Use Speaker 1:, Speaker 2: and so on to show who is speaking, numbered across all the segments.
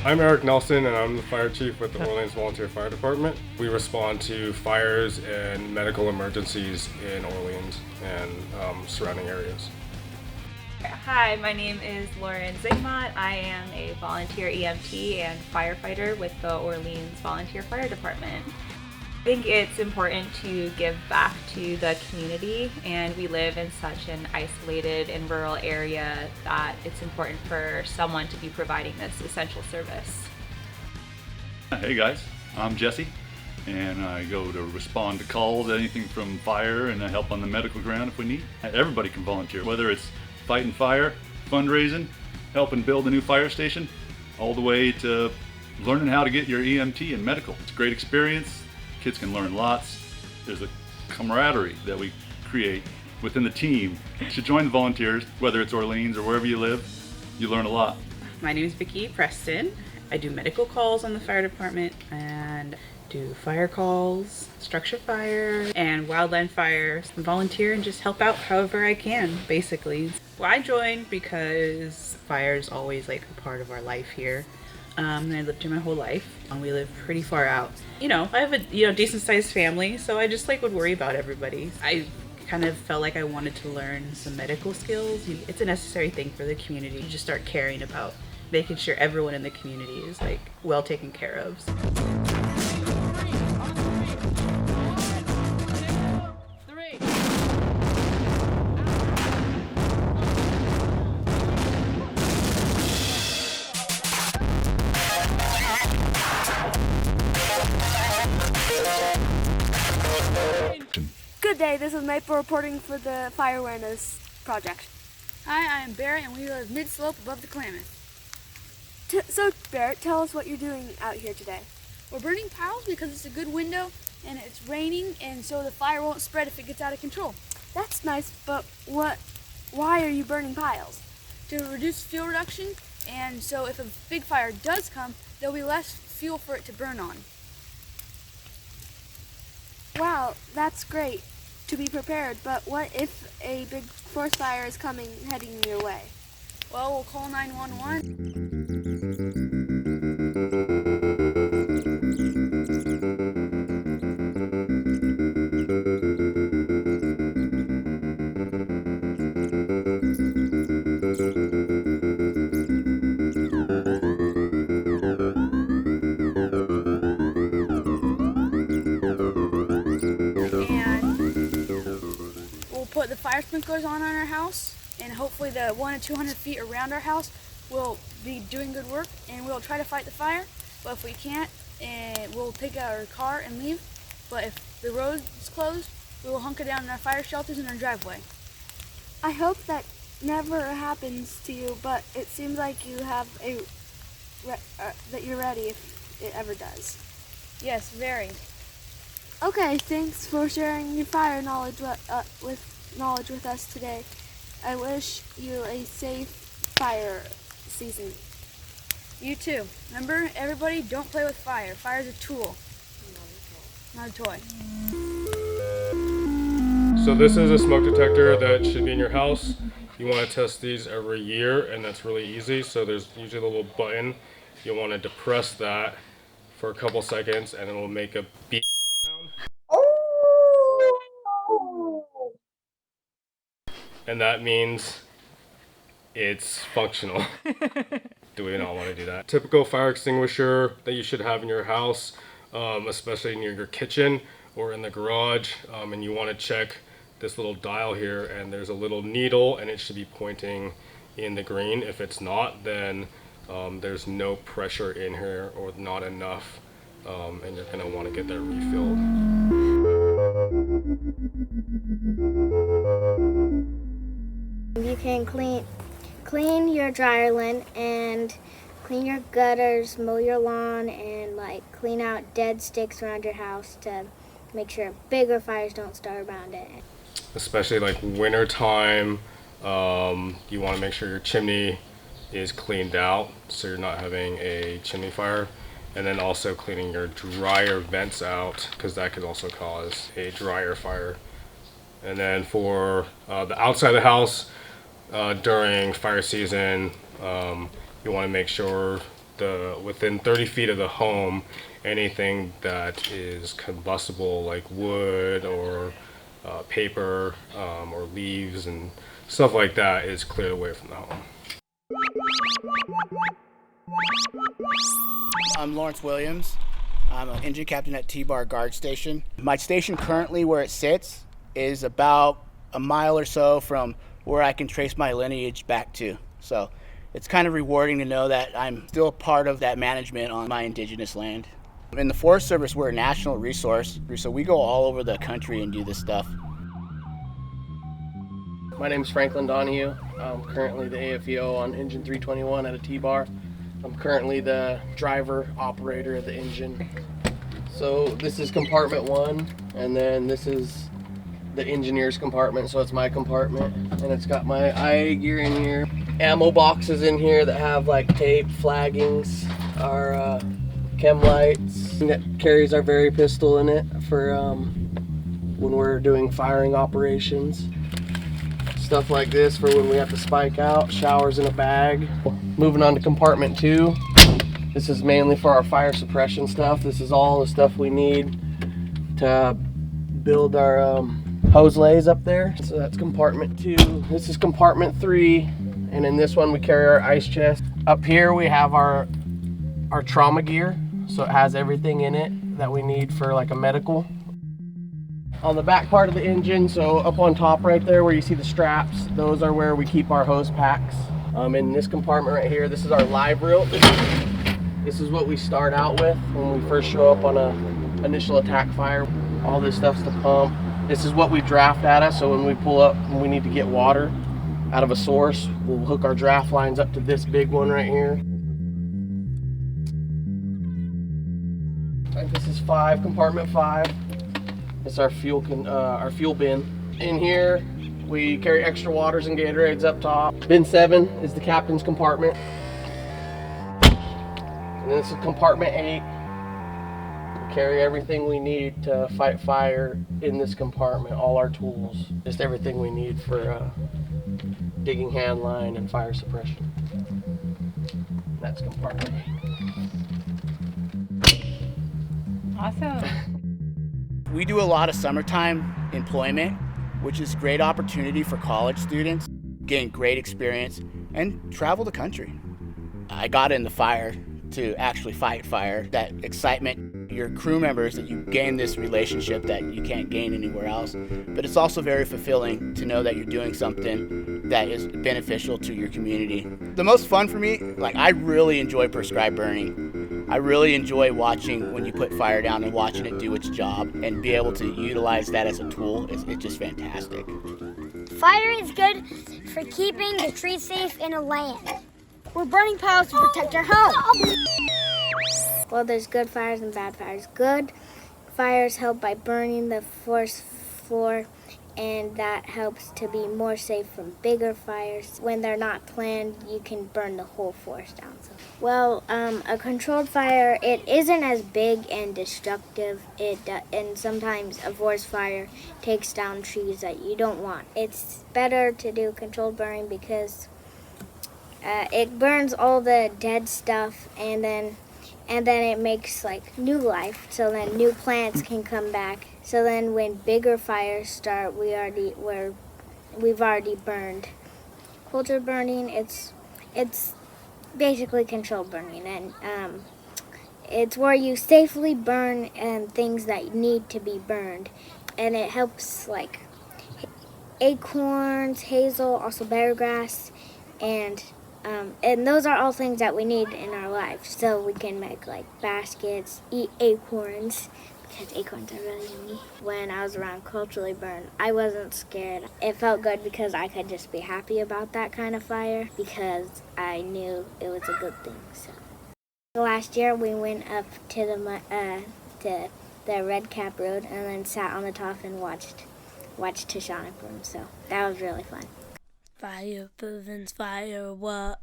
Speaker 1: I'm Eric Nelson, and I'm the fire chief with the Orleans Volunteer Fire Department. We respond to fires and medical emergencies in Orleans and surrounding areas.
Speaker 2: Hi, my name is Lauren Zygmont. I am a volunteer EMT and firefighter with the Orleans Volunteer Fire Department. I think it's important to give back to the community, and we live in such an isolated and rural area that it's important for someone to be providing this essential service.
Speaker 3: Hey guys, I'm Jesse, and I go to respond to calls, anything from fire, and I help on the medical ground if we need. Everybody can volunteer, whether it's fighting fire, fundraising, helping build a new fire station, all the way to learning how to get your EMT and medical. It's a great experience. Kids can learn lots. There's a camaraderie that we create within the team. You should join the volunteers, whether it's Orleans or wherever you live. You learn a lot.
Speaker 4: My name is Vikki Preston. I do medical calls on the fire department and do fire calls, structure fire, and wildland fire. I volunteer and just help out however I can, basically. Well, I joined because fire is always like a part of our life here. And I lived here my whole life. We live pretty far out. I have a decent sized family, so I just would worry about everybody. I kind of felt like I wanted to learn some medical skills. It's a necessary thing for the community. You just start caring about making sure everyone in the community is well taken care of.
Speaker 5: Good day, this is Maple reporting for the Fire Awareness Project.
Speaker 6: Hi, I'm Barret, and we live mid-slope above the Klamath.
Speaker 5: So, Barret, tell us what you're doing out here today.
Speaker 6: We're burning piles because it's a good window, and it's raining, and so the fire won't spread if it gets out of control.
Speaker 5: That's nice, but why are you burning piles?
Speaker 6: To reduce fuel reduction, and so if a big fire does come, there'll be less fuel for it to burn on.
Speaker 5: Wow, that's great to be prepared, but what if a big forest fire is coming, heading your way?
Speaker 6: Well, we'll call 911. Put the fire sprinklers on our house, and hopefully the 100 to 200 feet around our house will be doing good work, and we'll try to fight the fire. But if we can't, we'll take our car and leave. But if the road is closed, we will hunker down in our fire shelters in our driveway.
Speaker 5: I hope that never happens to you, but it seems like you have that you're ready if it ever does.
Speaker 6: Yes, very.
Speaker 5: Okay, thanks for sharing your fire knowledge with us today. I wish you a safe fire season.
Speaker 6: You too. Remember, everybody, don't play with fire. Fire's a tool, not a toy.
Speaker 1: So this is a smoke detector that should be in your house. You want to test these every year, and that's really easy. So there's usually a little button. You'll want to depress that for a couple seconds, and it'll make a beep sound. And that means it's functional. Do we not want to do that? Typical fire extinguisher that you should have in your house, especially near your kitchen or in the garage, and you want to check this little dial here, and there's a little needle, and it should be pointing in the green. If it's not, then there's no pressure in here or not enough, and you're going to want to get that refilled.
Speaker 7: You can clean your dryer lint and clean your gutters, mow your lawn, and clean out dead sticks around your house to make sure bigger fires don't start around it.
Speaker 1: Especially winter time, you want to make sure your chimney is cleaned out so you're not having a chimney fire. And then also cleaning your dryer vents out, because that could also cause a dryer fire. And then for the outside of the house, during fire season, you want to make sure within 30 feet of the home, anything that is combustible like wood or paper or leaves and stuff like that is cleared away from the home.
Speaker 8: I'm Lawrence Williams. I'm an engine captain at T-Bar Guard Station. My station currently, where it sits, is about a mile or so from where I can trace my lineage back to. So it's kind of rewarding to know that I'm still part of that management on my indigenous land. In the Forest Service, we're a national resource, so we go all over the country and do this stuff.
Speaker 9: My name is Franklin Donahue. I'm currently the AFEO on engine 321 at a T-Bar. I'm currently the driver operator of the engine. So this is compartment 1, and then this is the engineer's compartment, so it's my compartment, and it's got my IA gear in here, ammo boxes in here that have like tape, flaggings, our chem lights that carries our Very pistol in it for when we're doing firing operations. Stuff like this for when we have to spike out, showers in a bag. Moving on to compartment 2. This is mainly for our fire suppression stuff. This is all the stuff we need to build our hose lays up there. So that's compartment 2. This is compartment 3. And in this one we carry our ice chest. Up here we have our trauma gear. So it has everything in it that we need for like a medical. On the back part of the engine, so up on top right there where you see the straps, those are where we keep our hose packs. In this compartment right here, this is our live reel. This is what we start out with when we first show up on a initial attack fire. All this stuff's to pump. This is what we draft at us, so when we pull up and we need to get water out of a source, we'll hook our draft lines up to this big one right here. This is 5, compartment 5. It's our fuel bin. In here, we carry extra waters and Gatorades up top. Bin 7 is the captain's compartment. And this is compartment 8. We carry everything we need to fight fire in this compartment, all our tools. Just everything we need for digging hand line and fire suppression. That's compartment 8.
Speaker 2: Awesome.
Speaker 8: We do a lot of summertime employment, which is a great opportunity for college students, gain great experience, and travel the country. I got in the fire to actually fight fire. That excitement, your crew members, that you gain this relationship that you can't gain anywhere else. But it's also very fulfilling to know that you're doing something that is beneficial to your community. The most fun for me, like I really enjoy prescribed burning. I really enjoy watching when you put fire down and watching it do its job and be able to utilize that as a tool. It's just fantastic.
Speaker 7: Fire is good for keeping the trees safe in a land. We're burning piles to protect our home. Well, there's good fires and bad fires. Good fires help by burning the forest floor, and that helps to be more safe from bigger fires. When they're not planned, you can burn the whole forest down. Well, a controlled fire, it isn't as big and destructive, and sometimes a forest fire takes down trees that you don't want. It's better to do controlled burning because it burns all the dead stuff, and then it makes like new life, so then new plants can come back. So then when bigger fires start, we've already burned. Controlled burning, it's basically controlled burning, and it's where you safely burn things that need to be burned, and it helps like acorns, hazel, also buttergrass, and those are all things that we need in our lives, so we can make like baskets, eat acorns, because acorns are really yummy. When I was around culturally burned, I wasn't scared. It felt good because I could just be happy about that kind of fire because I knew it was a good thing. So last year we went up to the Red Cap Road and then sat on the top and watched Tashana burn. So that was really fun.
Speaker 10: Fire prevents fire, whoa.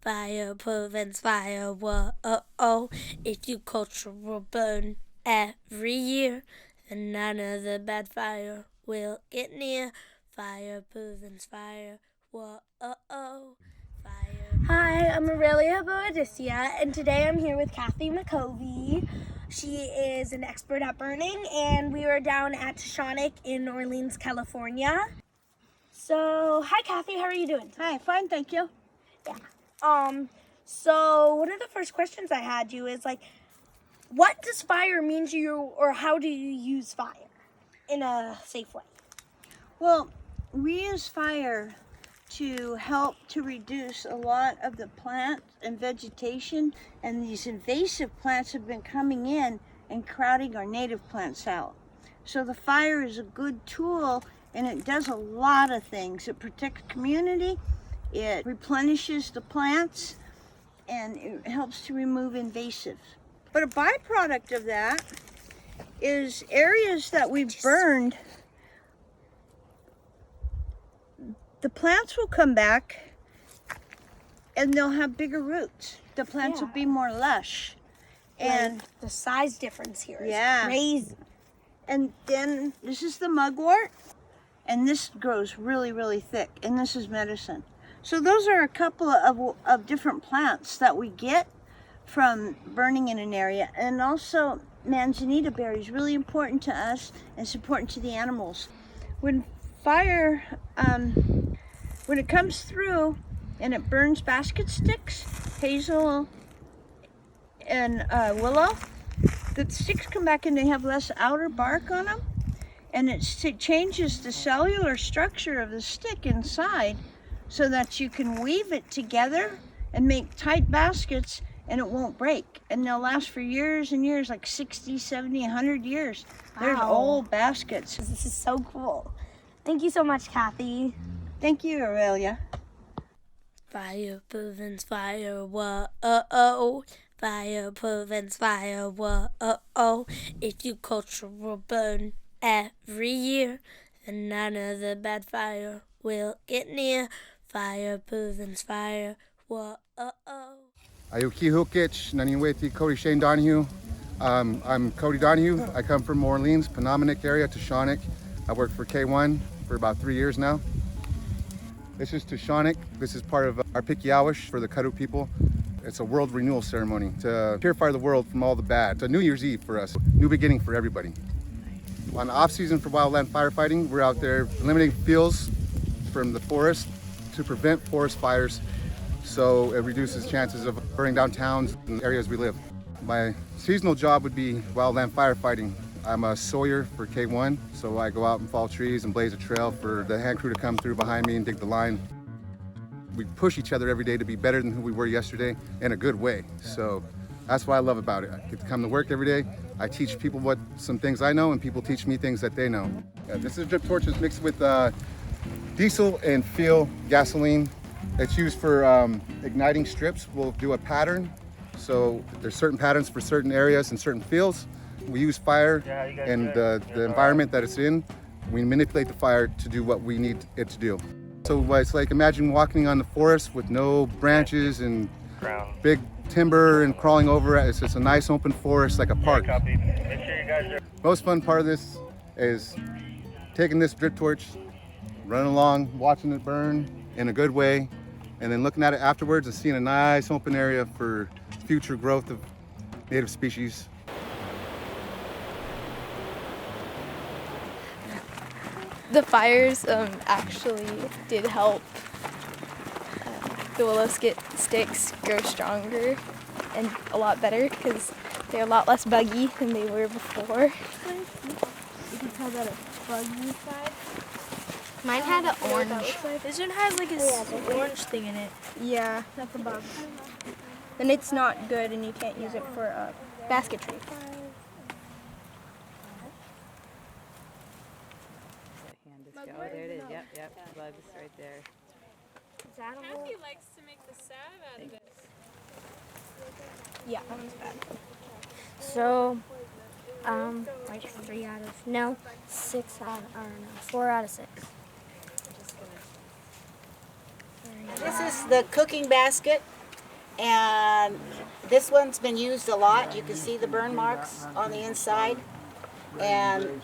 Speaker 10: Fire prevents fire, whoa. If you cultural burn every year, then none of the bad fire will get near. Fire prevents fire, whoa. Fire. Hi, I'm Aurellia Boadicea, and today I'm here with Kathy McCovey. She is an expert at burning, and we were down at Tahsa in Orleans, California. So, hi Kathy, how are you doing?
Speaker 11: Hi, fine, thank you.
Speaker 10: Yeah. So one of the first questions I had you is like, what does fire mean to you, or how do you use fire in a safe way?
Speaker 11: Well, we use fire to help to reduce a lot of the plant and vegetation, and these invasive plants have been coming in and crowding our native plants out. So the fire is a good tool, and it does a lot of things. It protects community, it replenishes the plants, and it helps to remove invasives. But a byproduct of that is areas that we've burned, the plants will come back and they'll have bigger roots. The plants will be more lush. And
Speaker 10: like the size difference here is crazy.
Speaker 11: And then this is the mugwort, and this grows really, really thick, and this is medicine. So those are a couple of different plants that we get from burning in an area. And also manzanita berry is really important to us, and it's important to the animals. When fire, when it comes through and it burns basket sticks, hazel and willow, the sticks come back and they have less outer bark on them, and it changes the cellular structure of the stick inside so that you can weave it together and make tight baskets, and it won't break, and they'll last for years and years, like 60, 70, 100 years. There's old baskets.
Speaker 10: This is so cool. Thank you so much, Kathy.
Speaker 11: Thank you, Aurelia.
Speaker 10: Fire prevents fire, whoa. Fire prevents fire, whoa. If you cultural burn every year, then none of the bad fire will get near. Fire prevents fire, whoa.
Speaker 12: Ayuki Hukich, Naniweti, Codie Donahue. I'm Codie Donahue. I come from Orleans, Panaminich area, Tahsa. I worked for K1 for about 3 years now. This is Tahsa. This is part of our Pikiawish for the Karuk people. It's a world renewal ceremony to purify the world from all the bad. It's a New Year's Eve for us, new beginning for everybody. On the off season for wildland firefighting, we're out there eliminating fuels from the forest to prevent forest fires, so it reduces chances of burning down towns and areas we live. My seasonal job would be wildland firefighting. I'm a sawyer for K1, so I go out and fall trees and blaze a trail for the hand crew to come through behind me and dig the line. We push each other every day to be better than who we were yesterday in a good way. So that's what I love about it. I get to come to work every day. I teach people some things I know, and people teach me things that they know. This is drip torches mixed with diesel and fuel gasoline. It's used for igniting strips. We'll do a pattern. So there's certain patterns for certain areas and certain fields. We use fire and the environment that it's in. We manipulate the fire to do what we need it to do. So it's like, imagine walking on the forest with no branches and big timber and crawling over it. It's just a nice open forest, like a park. Most fun part of this is taking this drip torch, running along, watching it burn in a good way, and then looking at it afterwards and seeing a nice open area for future growth of native species.
Speaker 13: The fires actually did help the willow sticks grow stronger and a lot better because they're a lot less buggy than they were before.
Speaker 5: You can tell that it's buggy side.
Speaker 10: Mine had an orange.
Speaker 13: This one has like a orange thing in it.
Speaker 5: Yeah, that's a bug.
Speaker 13: And it's not good and you can't use it for basketry.
Speaker 14: Oh, there it is. Yep, bugs right there.
Speaker 15: Kathy likes to make the salve out of it.
Speaker 13: Yeah, that one's bad.
Speaker 10: So, like 6 out, I don't know, 4 out of 6.
Speaker 14: This is the cooking basket, and this one's been used a lot. You can see the burn marks on the inside. And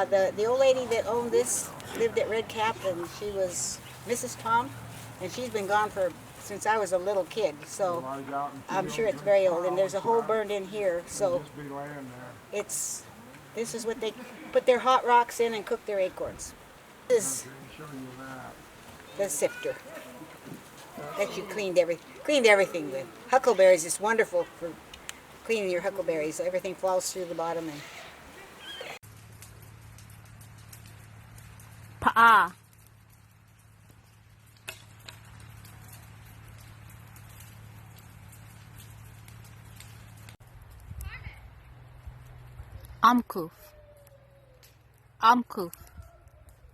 Speaker 14: the old lady that owned this lived at Red Cap, and she was Mrs. Tom, and she's been gone for since I was a little kid, so I'm sure it's very old. And there's a hole burned in here, so this is what they put their hot rocks in and cook their acorns. This is the sifter that you cleaned everything with. Huckleberries is wonderful for cleaning your huckleberries. Everything falls through the bottom. And
Speaker 16: Pa'a. Amkuf. Amkuf.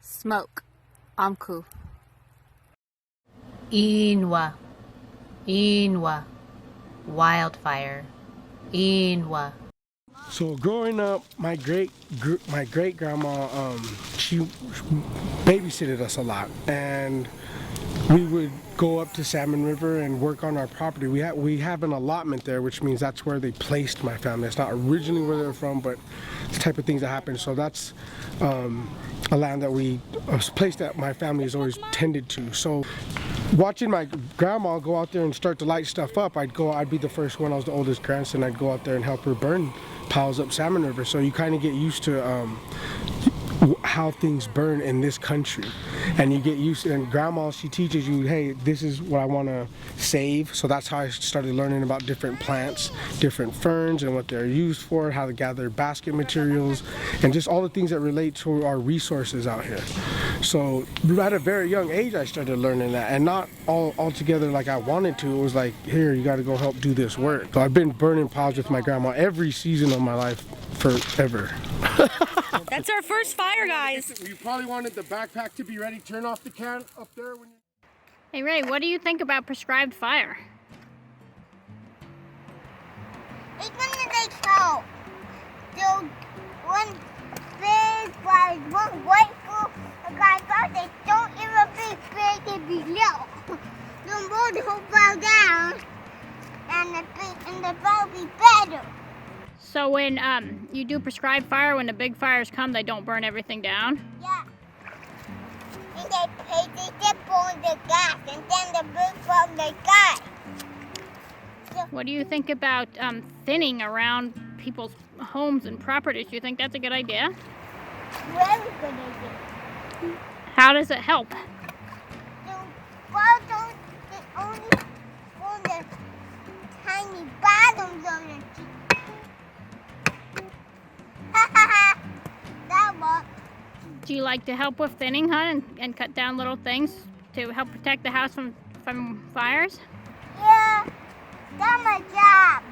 Speaker 16: Smoke. Amkuf. Inwa. Inwa. Wildfire. Inwa.
Speaker 17: So growing up, my great grandma, she babysitted us a lot, and we would go up to Salmon River and work on our property. We have an allotment there, which means that's where they placed my family. It's not originally where they're from, but it's the type of things that happen. So that's a land that a place that my family has always tended to. So watching my grandma go out there and start to light stuff up, I'd be the first one. I was the oldest grandson. I'd go out there and help her burn piles up Salmon River. So you kind of get used to how things burn in this country, and you get used to, and grandma, she teaches you, hey, this is what I want to save. So that's how I started learning about different plants, different ferns, and what they're used for, how to gather basket materials, and just all the things that relate to our resources out here. So at a very young age I started learning that, and not all together like I wanted to. It was like, here, you got to go help do this work. So I've been burning piles with my grandma every season of my life forever.
Speaker 16: That's our first fire, guys.
Speaker 17: You probably wanted the backpack to be ready. Turn off the can up there when you...
Speaker 16: Hey Ray, what do you think about prescribed fire?
Speaker 7: It's gonna take help. So one big fire, one white food, a guy thought they don't even be big and below. The boat will fall down, and the boat will be better.
Speaker 16: So when you do prescribed fire, when the big fires come, they don't burn everything down?
Speaker 7: Yeah. And they dip on the gas, and then the big from the gas.
Speaker 16: What do you think about thinning around people's homes and properties? Do you think that's a good idea?
Speaker 7: Very good idea.
Speaker 16: How does it help?
Speaker 7: The bottom is only for the tiny bottoms of the tree. That worked.
Speaker 16: Do you like to help with thinning, hun, and cut down little things to help protect the house from fires?
Speaker 7: Yeah, that's my job.